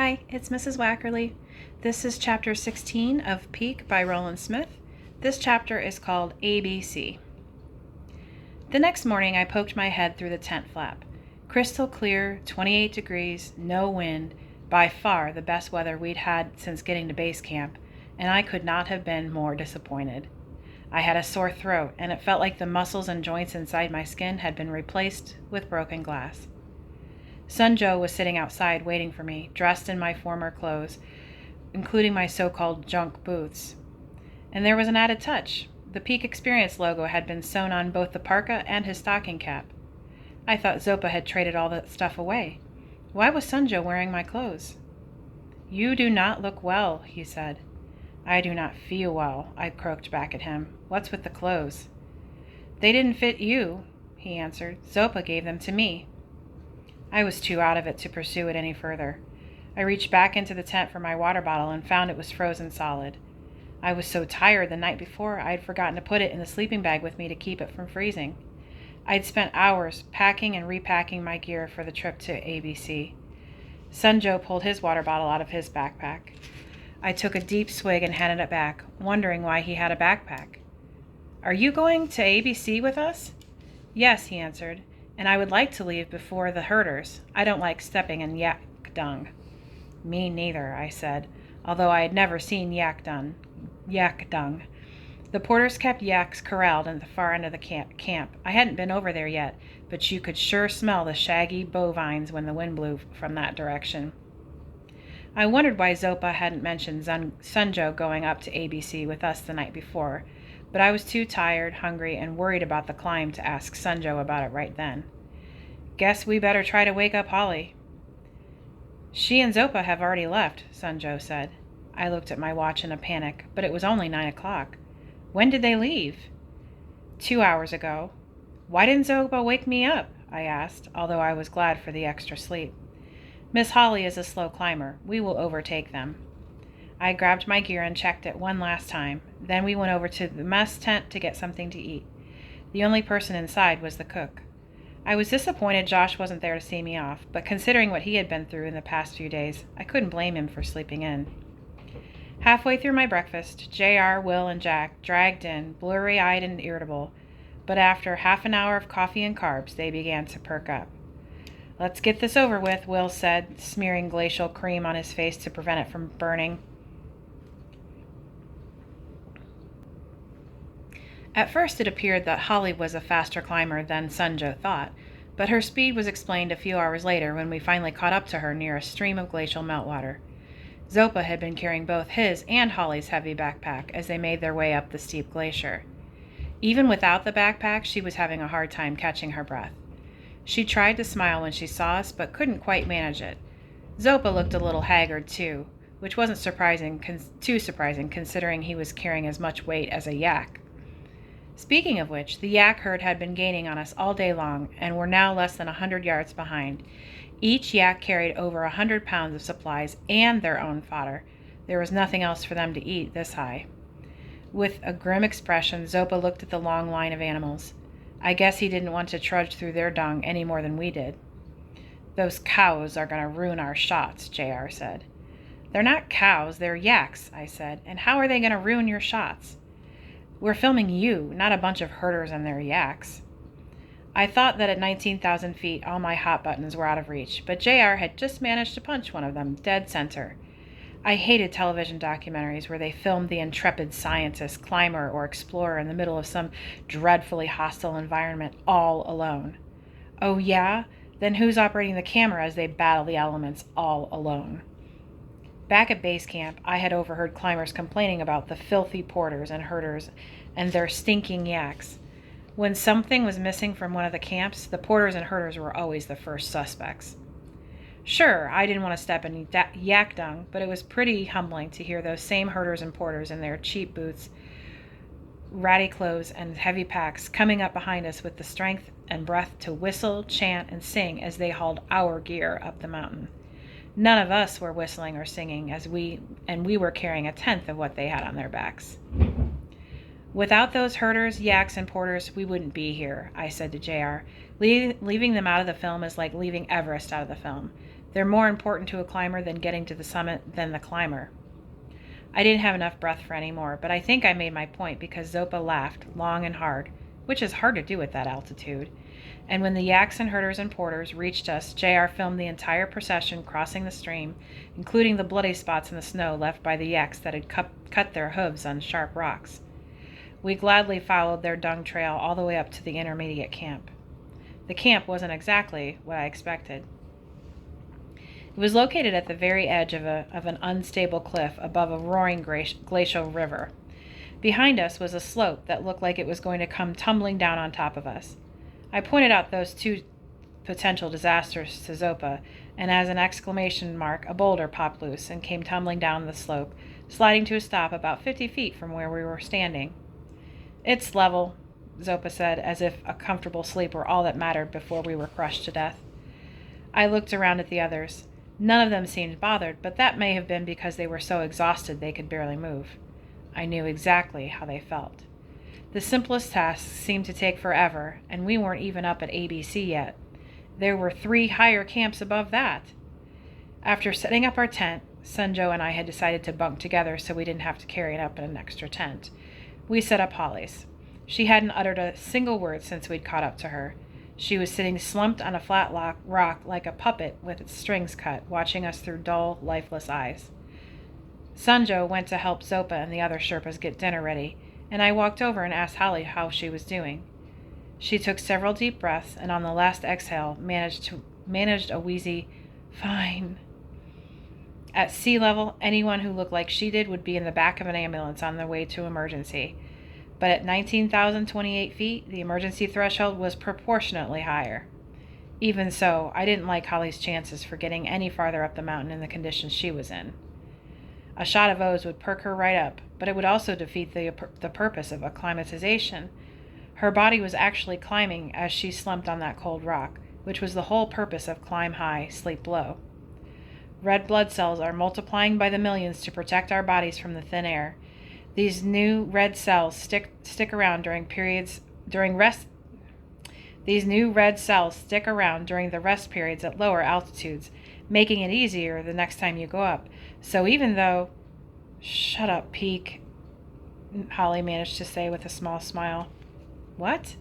Hi, it's Mrs. Wackerly. This is chapter 16 of Peak by Roland Smith. This chapter is called ABC. The next morning I poked my head through the tent flap. Crystal clear, 28 degrees, no wind, by far the best weather we'd had since getting to base camp, and I could not have been more disappointed. I had a sore throat, and it felt like the muscles and joints inside my skin had been replaced with broken glass. Sun Joe was sitting outside waiting for me, dressed in my former clothes, including my so-called junk boots. And there was an added touch. The Peak Experience logo had been sewn on both the parka and his stocking cap. I thought Zopa had traded all that stuff away. Why was Sun Joe wearing my clothes? "You do not look well," he said. "I do not feel well," I croaked back at him. "What's with the clothes?" "They didn't fit you," he answered. "Zopa gave them to me." I was too out of it to pursue it any further. I reached back into the tent for my water bottle and found it was frozen solid. I was so tired the night before I had forgotten to put it in the sleeping bag with me to keep it from freezing. I'd spent hours packing and repacking my gear for the trip to ABC. Sun Joe pulled his water bottle out of his backpack. I took a deep swig and handed it back, wondering why he had a backpack. "Are you going to ABC with us?" "Yes," he answered. "And I would like to leave before the herders. I don't like stepping in yak dung." "Me neither," I said, although I had never seen yak dung. The porters kept yaks corralled at the far end of the camp. I hadn't been over there yet, but you could sure smell the shaggy bovines when the wind blew from that direction. I wondered why Zopa hadn't mentioned Sun Joe going up to ABC with us the night before, but I was too tired, hungry, and worried about the climb to ask Sun Joe about it right then. "Guess we better try to wake up Holly." "She and Zopa have already left," Sun Joe said. I looked at my watch in a panic, but it was only 9 o'clock. "When did they leave?" 2 hours ago." "Why didn't Zopa wake me up?" I asked, although I was glad for the extra sleep. "Miss Holly is a slow climber. We will overtake them." I grabbed my gear and checked it one last time. Then we went over to the mess tent to get something to eat. The only person inside was the cook. I was disappointed Josh wasn't there to see me off, but considering what he had been through in the past few days, I couldn't blame him for sleeping in. Halfway through my breakfast, JR, Will, and Jack dragged in, blurry-eyed and irritable, but after half an hour of coffee and carbs, they began to perk up. "Let's get this over with," Will said, smearing glacial cream on his face to prevent it from burning. At first it appeared that Holly was a faster climber than Sun Joe thought, but her speed was explained a few hours later when we finally caught up to her near a stream of glacial meltwater. Zopa had been carrying both his and Holly's heavy backpack as they made their way up the steep glacier. Even without the backpack, she was having a hard time catching her breath. She tried to smile when she saw us, but couldn't quite manage it. Zopa looked a little haggard, too, which wasn't too surprising considering he was carrying as much weight as a yak. Speaking of which, the yak herd had been gaining on us all day long and were now less than 100 yards behind. Each yak carried over 100 pounds of supplies and their own fodder. There was nothing else for them to eat this high. With a grim expression, Zopa looked at the long line of animals. I guess he didn't want to trudge through their dung any more than we did. "Those cows are going to ruin our shots," JR said. "They're not cows, they're yaks," I said. "And how are they going to ruin your shots?" "We're filming you, not a bunch of herders and their yaks." I thought that at 19,000 feet all my hot buttons were out of reach, but JR had just managed to punch one of them dead center. I hated television documentaries where they filmed the intrepid scientist, climber, or explorer in the middle of some dreadfully hostile environment all alone. Oh yeah? Then who's operating the camera as they battle the elements all alone? Back at base camp, I had overheard climbers complaining about the filthy porters and herders and their stinking yaks. When something was missing from one of the camps, the porters and herders were always the first suspects. Sure, I didn't want to step in yak dung, but it was pretty humbling to hear those same herders and porters in their cheap boots, ratty clothes, and heavy packs coming up behind us with the strength and breath to whistle, chant, and sing as they hauled our gear up the mountain. None of us were whistling or singing, we were carrying a tenth of what they had on their backs. "Without those herders, yaks, and porters, we wouldn't be here," I said to JR. "Leaving them out of the film is like leaving Everest out of the film. They're more important to a climber than getting to the summit than the climber. I didn't have enough breath for any more, but I think I made my point because Zopa laughed long and hard, which is hard to do at that altitude. And when the yaks and herders and porters reached us, JR filmed the entire procession crossing the stream, including the bloody spots in the snow left by the yaks that had cut their hooves on sharp rocks. We gladly followed their dung trail all the way up to the intermediate camp. The camp wasn't exactly what I expected. It was located at the very edge of an unstable cliff above a roaring glacial river. Behind us was a slope that looked like it was going to come tumbling down on top of us. I pointed out those two potential disasters to Zopa, and as an exclamation mark, a boulder popped loose and came tumbling down the slope, sliding to a stop about 50 feet from where we were standing. "It's level," Zopa said, as if a comfortable sleep were all that mattered before we were crushed to death. I looked around at the others. None of them seemed bothered, but that may have been because they were so exhausted they could barely move. I knew exactly how they felt. The simplest tasks seemed to take forever, and we weren't even up at ABC yet. There were 3 higher camps above that. After setting up our tent, Sunjo and I had decided to bunk together so we didn't have to carry it up in an extra tent. We set up Holly's. She hadn't uttered a single word since we'd caught up to her. She was sitting slumped on a flat rock like a puppet with its strings cut, watching us through dull, lifeless eyes. Sunjo went to help Zopa and the other Sherpas get dinner ready, and I walked over and asked Holly how she was doing. She took several deep breaths, and on the last exhale managed a wheezy, "Fine." At sea level, anyone who looked like she did would be in the back of an ambulance on their way to emergency. But at 19,028 feet, the emergency threshold was proportionately higher. Even so, I didn't like Holly's chances for getting any farther up the mountain in the conditions she was in. A shot of O's would perk her right up, but it would also defeat the purpose of acclimatization. Her body was actually climbing as she slumped on that cold rock, which was the whole purpose of climb high, sleep low. Red blood cells are multiplying by the millions to protect our bodies from the thin air. These new red cells stick around during the rest periods at lower altitudes, making it easier the next time you go up. So even though... "Shut up, Peak," Holly managed to say with a small smile. "What?"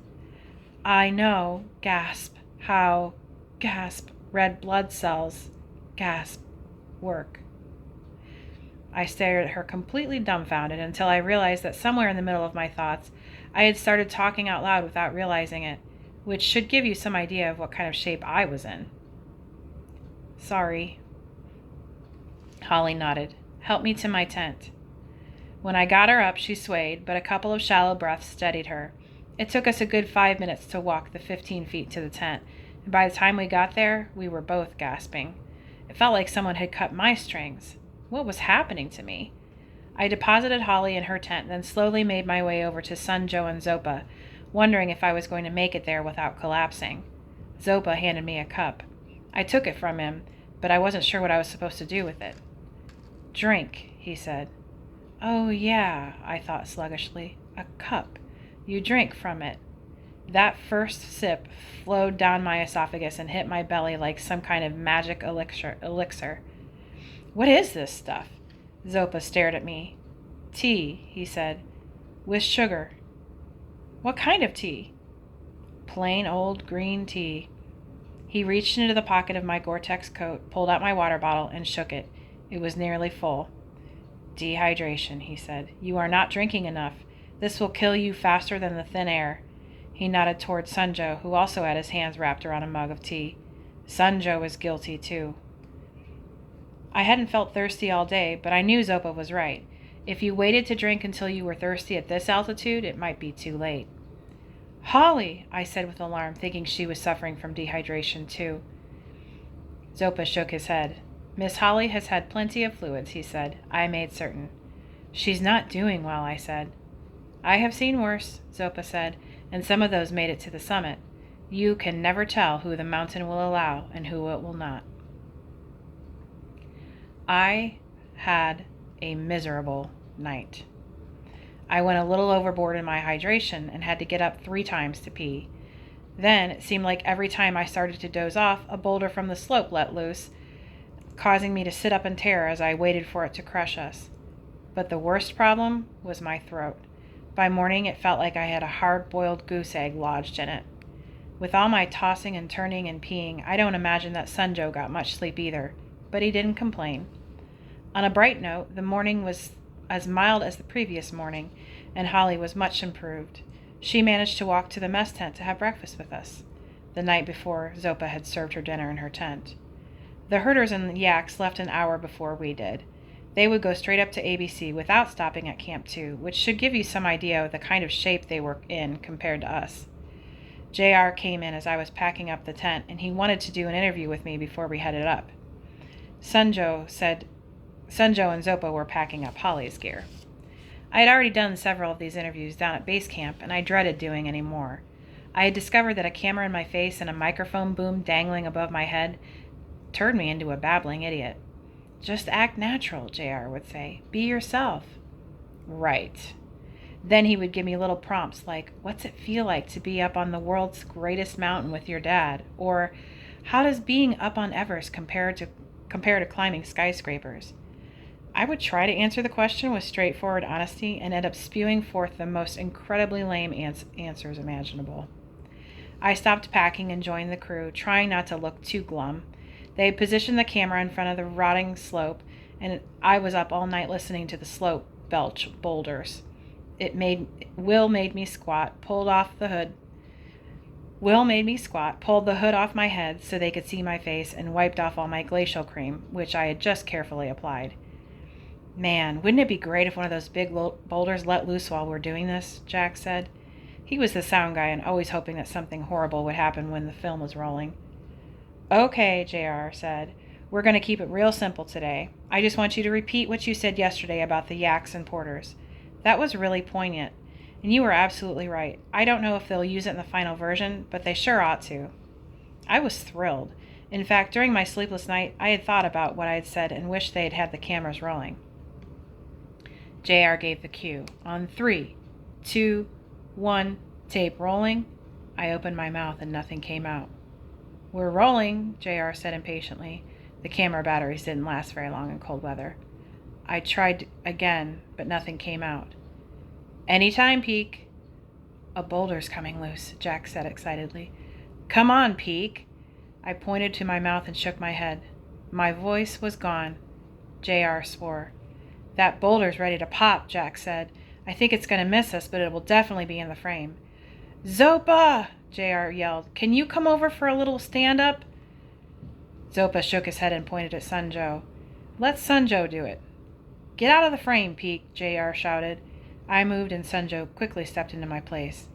"I know, gasp, how, gasp, red blood cells, gasp, work." I stared at her completely dumbfounded until I realized that somewhere in the middle of my thoughts, I had started talking out loud without realizing it, which should give you some idea of what kind of shape I was in. "Sorry." Holly nodded. "Help me to my tent." When I got her up, she swayed, but a couple of shallow breaths steadied her. It took us a good 5 minutes to walk the 15 feet to the tent, and by the time we got there, we were both gasping. It felt like someone had cut my strings. What was happening to me? I deposited Holly in her tent, then slowly made my way over to Sunjo and Zopa, wondering if I was going to make it there without collapsing. Zopa handed me a cup. I took it from him, but I wasn't sure what I was supposed to do with it. "Drink," he said. "Oh, yeah," I thought sluggishly. "A cup. You drink from it." That first sip flowed down my esophagus and hit my belly like some kind of magic elixir. "What is this stuff?" Zopa stared at me. "Tea," he said, "with sugar." "What kind of tea?" "Plain old green tea." He reached into the pocket of my Gore-Tex coat, pulled out my water bottle, and shook it. It was nearly full. "Dehydration," he said. "You are not drinking enough. This will kill you faster than the thin air." He nodded toward Sunjo, who also had his hands wrapped around a mug of tea. Sunjo was guilty, too. I hadn't felt thirsty all day, but I knew Zopa was right. If you waited to drink until you were thirsty at this altitude, it might be too late. "Holly," I said with alarm, thinking she was suffering from dehydration, too. Zopa shook his head. "Miss Holly has had plenty of fluids," he said. I made certain. "She's not doing well," I said. "I have seen worse," Zopa said, "and some of those made it to the summit. You can never tell who the mountain will allow and who it will not." I had a miserable night. I went a little overboard in my hydration and had to get up 3 times to pee. Then it seemed like every time I started to doze off, a boulder from the slope let loose, causing me to sit up in terror as I waited for it to crush us. But the worst problem was my throat. By morning, it felt like I had a hard-boiled goose egg lodged in it. With all my tossing and turning and peeing, I don't imagine that Sunjo got much sleep either, but he didn't complain. On a bright note, the morning was as mild as the previous morning, and Holly was much improved. She managed to walk to the mess tent to have breakfast with us. The night before, Zopa had served her dinner in her tent. The herders and yaks left an hour before we did. They would go straight up to ABC without stopping at Camp 2, which should give you some idea of the kind of shape they were in compared to us. JR came in as I was packing up the tent, and he wanted to do an interview with me before we headed up. Sunjo and Zopa were packing up Holly's gear. I had already done several of these interviews down at base camp, and I dreaded doing any more. I had discovered that a camera in my face and a microphone boom dangling above my head turned me into a babbling idiot. Just act natural, JR would say. Be yourself. Right. Then he would give me little prompts like, what's it feel like to be up on the world's greatest mountain with your dad? Or, how does being up on Everest compare to climbing skyscrapers? I would try to answer the question with straightforward honesty and end up spewing forth the most incredibly lame answers imaginable. I stopped packing and joined the crew, trying not to look too glum. They had positioned the camera in front of the rotting slope, and I was up all night listening to the slope belch boulders. Will made me squat, pulled the hood off my head so they could see my face, and wiped off all my glacial cream, which I had just carefully applied. Man, wouldn't it be great if one of those big boulders let loose while we're doing this? Jack said. He was the sound guy and always hoping that something horrible would happen when the film was rolling. Okay, JR said. We're going to keep it real simple today. I just want you to repeat what you said yesterday about the yaks and porters. That was really poignant, and you were absolutely right. I don't know if they'll use it in the final version, but they sure ought to. I was thrilled. In fact, during my sleepless night, I had thought about what I had said and wished they had had the cameras rolling. JR gave the cue. On 3, 2, 1, tape rolling. I opened my mouth and nothing came out. We're rolling, JR said impatiently. The camera batteries didn't last very long in cold weather. I tried again, but nothing came out. Anytime, Peak. A boulder's coming loose, Jack said excitedly. Come on, Peak. I pointed to my mouth and shook my head. My voice was gone. JR swore. That boulder's ready to pop, Jack said. I think it's going to miss us, but it will definitely be in the frame. Zopa! JR yelled. Can you come over for a little stand-up? Zopa shook his head and pointed at Sunjo. Let Sunjo do it. Get out of the frame, Peak, JR shouted. I moved and Sunjo quickly stepped into my place.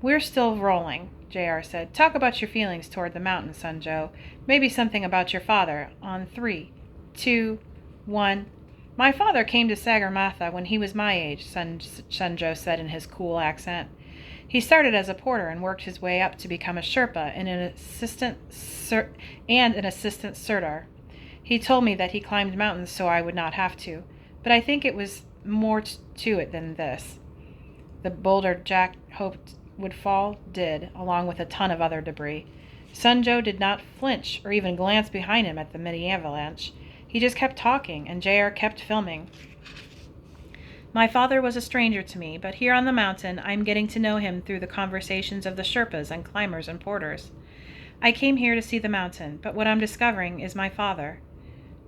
We're still rolling, JR said. Talk about your feelings toward the mountain, Sunjo. Maybe something about your father. On 3, 2, 1. My father came to Sagarmatha when he was my age, Sunjo said in his cool accent. He started as a porter and worked his way up to become a Sherpa and an assistant Sirdar. He told me that he climbed mountains so I would not have to, but I think it was more to it than this. The boulder Jack hoped would fall did, along with a ton of other debris. Sunjo did not flinch or even glance behind him at the mini-avalanche. He just kept talking, and JR kept filming. My father was a stranger to me, but here on the mountain I'm getting to know him through the conversations of the Sherpas and climbers and porters. I came here to see the mountain, but what I'm discovering is my father.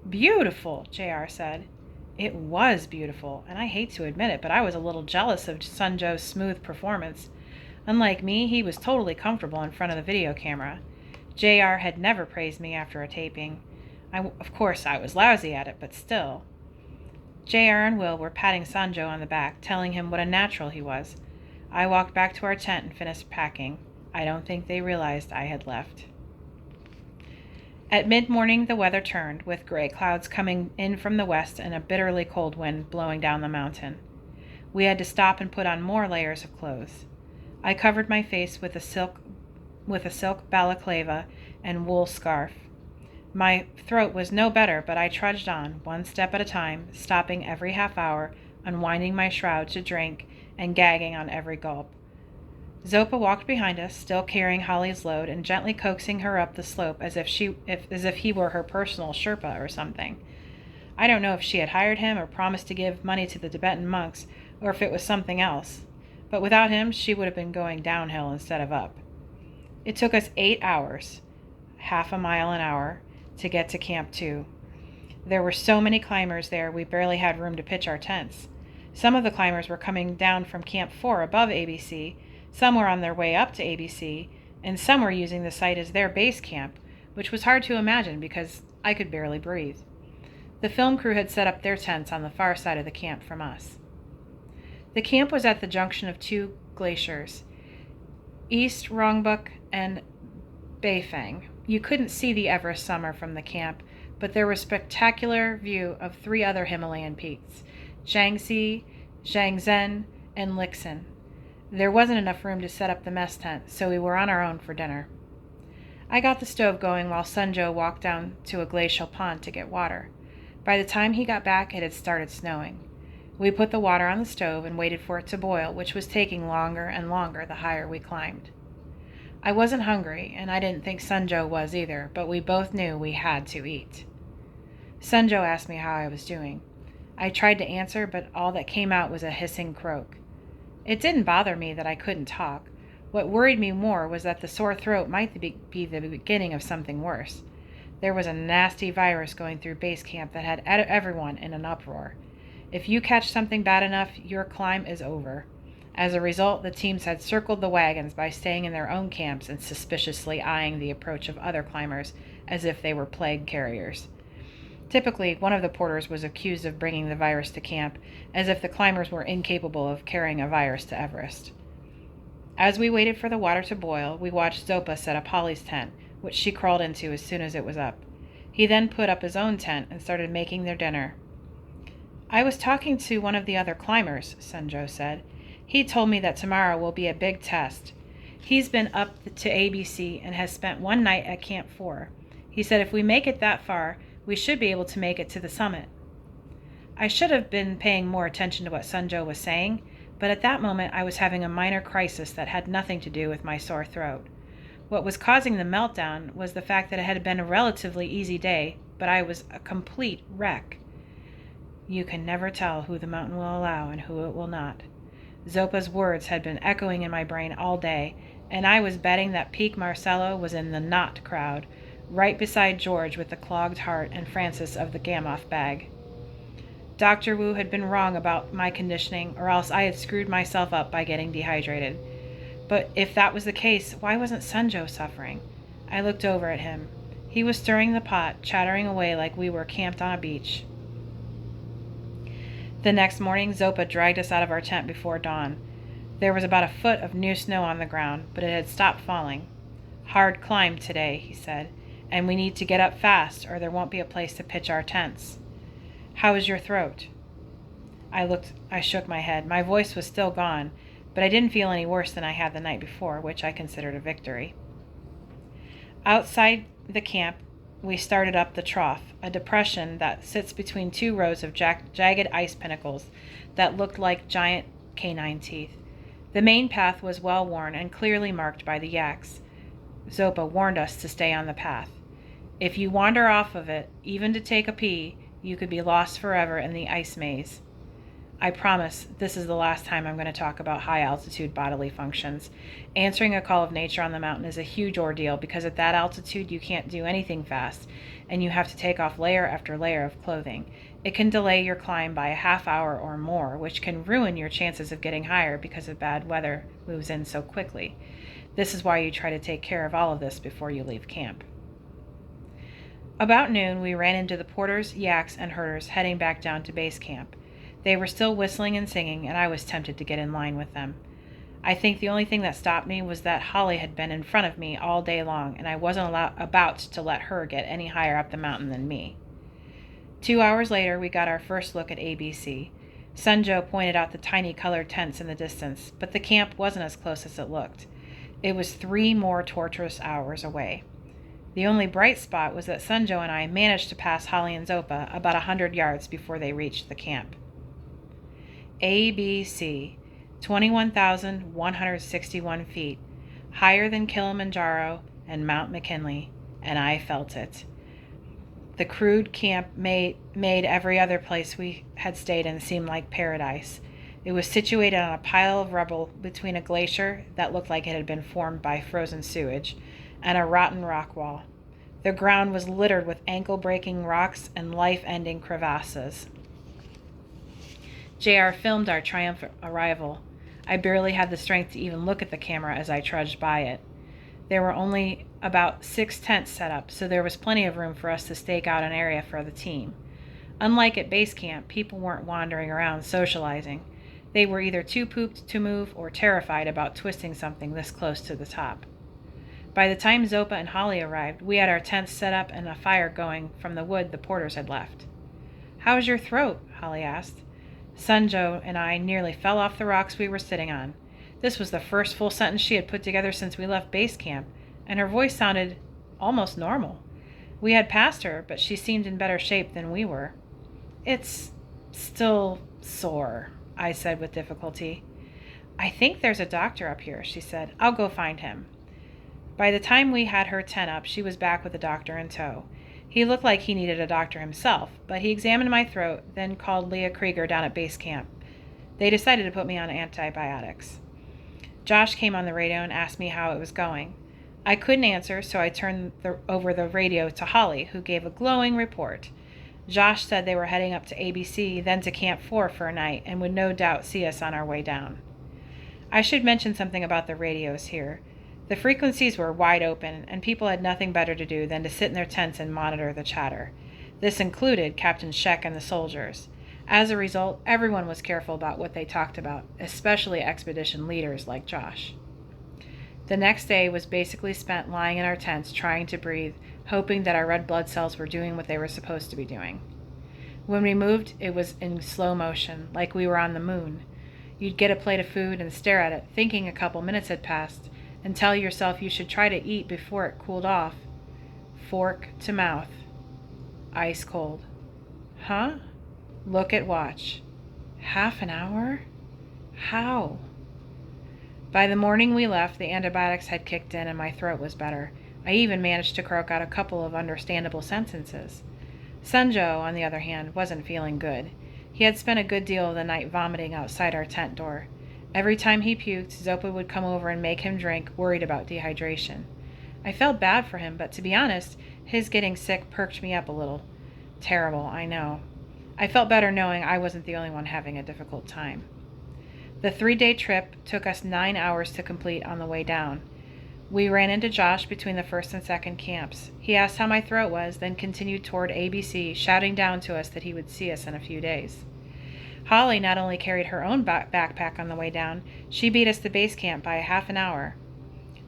Beautiful, JR said. It was beautiful, and I hate to admit it, but I was a little jealous of Sunjo's smooth performance. Unlike me, he was totally comfortable in front of the video camera. JR had never praised me after a taping. Of course, I was lousy at it, but still. JR and Will were patting Sunjo on the back, telling him what a natural he was. I walked back to our tent and finished packing. I don't think they realized I had left. At mid-morning, the weather turned, with gray clouds coming in from the west and a bitterly cold wind blowing down the mountain. We had to stop and put on more layers of clothes. I covered my face with a silk balaclava and wool scarf. My throat was no better, but I trudged on, one step at a time, stopping every half hour, unwinding my shroud to drink, and gagging on every gulp. Zopa walked behind us, still carrying Holly's load and gently coaxing her up the slope as if he were her personal Sherpa or something. I don't know if she had hired him or promised to give money to the Tibetan monks, or if it was something else, but without him she would have been going downhill instead of up. It took us 8 hours, half a mile an hour, to get to Camp 2. There were so many climbers there we barely had room to pitch our tents. Some of the climbers were coming down from Camp 4 above ABC, some were on their way up to ABC, and some were using the site as their base camp, which was hard to imagine because I could barely breathe. The film crew had set up their tents on the far side of the camp from us. The camp was at the junction of two glaciers, East Rongbuk and Beifang. You couldn't see the Everest summer from the camp, but there was a spectacular view of 3 other Himalayan peaks, Jiangxi, Zhangzhen, and Lixin. There wasn't enough room to set up the mess tent, so we were on our own for dinner. I got the stove going while Sunjo walked down to a glacial pond to get water. By the time he got back, it had started snowing. We put the water on the stove and waited for it to boil, which was taking longer and longer the higher we climbed. I wasn't hungry, and I didn't think Sunjo was either, but we both knew we had to eat. Sunjo asked me how I was doing. I tried to answer, but all that came out was a hissing croak. It didn't bother me that I couldn't talk. What worried me more was that the sore throat might be the beginning of something worse. There was a nasty virus going through base camp that had everyone in an uproar. If you catch something bad enough, your climb is over. As a result, the teams had circled the wagons by staying in their own camps and suspiciously eyeing the approach of other climbers as if they were plague carriers. Typically, one of the porters was accused of bringing the virus to camp, as if the climbers were incapable of carrying a virus to Everest. As we waited for the water to boil, we watched Zopa set up Holly's tent, which she crawled into as soon as it was up. He then put up his own tent and started making their dinner. "I was talking to one of the other climbers," Sunjo said. "He told me that tomorrow will be a big test. He's been up to ABC and has spent one night at Camp 4. He said if we make it that far, we should be able to make it to the summit." I should have been paying more attention to what Sunjo was saying, but at that moment I was having a minor crisis that had nothing to do with my sore throat. What was causing the meltdown was the fact that it had been a relatively easy day, but I was a complete wreck. You can never tell who the mountain will allow and who it will not. Zopa's words had been echoing in my brain all day, and I was betting that Peak Marcello was in the not crowd, right beside George with the clogged heart and Francis of the Gamoff bag. Dr. Wu had been wrong about my conditioning, or else I had screwed myself up by getting dehydrated. But if that was the case, why wasn't Sunjo suffering? I looked over at him. He was stirring the pot, chattering away like we were camped on a beach. The next morning, Zopa dragged us out of our tent before dawn. There was about a foot of new snow on the ground, but it had stopped falling. "Hard climb today," he said, "and we need to get up fast or there won't be a place to pitch our tents. How is your throat?" I shook my head. My voice was still gone, but I didn't feel any worse than I had the night before, which I considered a victory. Outside the camp, we started up the trough, a depression that sits between 2 rows of jagged ice pinnacles that looked like giant canine teeth. The main path was well worn and clearly marked by the yaks. Zopa warned us to stay on the path. If you wander off of it, even to take a pee, you could be lost forever in the ice maze. I promise this is the last time I'm going to talk about high-altitude bodily functions. Answering a call of nature on the mountain is a huge ordeal because at that altitude you can't do anything fast, and you have to take off layer after layer of clothing. It can delay your climb by a half hour or more, which can ruin your chances of getting higher because of bad weather moves in so quickly. This is why you try to take care of all of this before you leave camp. About noon, we ran into the porters, yaks, and herders heading back down to base camp. They were still whistling and singing, and I was tempted to get in line with them. I think the only thing that stopped me was that Holly had been in front of me all day long, and I wasn't about to let her get any higher up the mountain than me. 2 hours later, we got our first look at ABC. Sunjo pointed out the tiny colored tents in the distance, but the camp wasn't as close as it looked. It was 3 more torturous hours away. The only bright spot was that Sunjo and I managed to pass Holly and Zopa about 100 yards before they reached the camp. ABC. 21,161 feet, higher than Kilimanjaro and Mount McKinley, and I felt it. The crude camp made every other place we had stayed in seem like paradise. It was situated on a pile of rubble between a glacier that looked like it had been formed by frozen sewage and a rotten rock wall. The ground was littered with ankle-breaking rocks and life-ending crevasses. JR filmed our triumphant arrival. I barely had the strength to even look at the camera as I trudged by it. There were only about 6 tents set up, so there was plenty of room for us to stake out an area for the team. Unlike at base camp, people weren't wandering around socializing. They were either too pooped to move or terrified about twisting something this close to the top. By the time Zopa and Holly arrived, we had our tents set up and a fire going from the wood the porters had left. "How's your throat?" Holly asked. Sunjo and I nearly fell off the rocks we were sitting on. This was the first full sentence she had put together since we left base camp, and her voice sounded almost normal. We had passed her, but she seemed in better shape than we were. "It's still sore," I said with difficulty. "I think there's a doctor up here," she said. "I'll go find him." By the time we had her tent up, she was back with the doctor in tow. He looked like he needed a doctor himself, but he examined my throat, then called Leah Krieger down at base camp. They decided to put me on antibiotics. Josh came on the radio and asked me how it was going. I couldn't answer, so I turned over the radio to Holly, who gave a glowing report. Josh said they were heading up to ABC, then to Camp 4 for a night, and would no doubt see us on our way down. I should mention something about the radios here. The frequencies were wide open, and people had nothing better to do than to sit in their tents and monitor the chatter. This included Captain Scheck and the soldiers. As a result, everyone was careful about what they talked about, especially expedition leaders like Josh. The next day was basically spent lying in our tents, trying to breathe, hoping that our red blood cells were doing what they were supposed to be doing. When we moved, it was in slow motion, like we were on the moon. You'd get a plate of food and stare at it, thinking a couple minutes had passed, and tell yourself you should try to eat before it cooled off. Fork to mouth. Ice cold. Huh? Look at watch. Half an hour? How? By the morning we left, the antibiotics had kicked in and my throat was better. I even managed to croak out a couple of understandable sentences. Sunjo, on the other hand, wasn't feeling good. He had spent a good deal of the night vomiting outside our tent door. Every time he puked, Zopa would come over and make him drink, worried about dehydration. I felt bad for him, but to be honest, his getting sick perked me up a little. Terrible, I know. I felt better knowing I wasn't the only one having a difficult time. The 3-day trip took us 9 hours to complete on the way down. We ran into Josh between the first and second camps. He asked how my throat was, then continued toward ABC, shouting down to us that he would see us in a few days. Holly not only carried her own backpack on the way down, she beat us to base camp by a half an hour.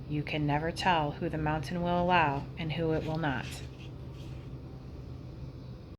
You can never tell who the mountain will allow and who it will not.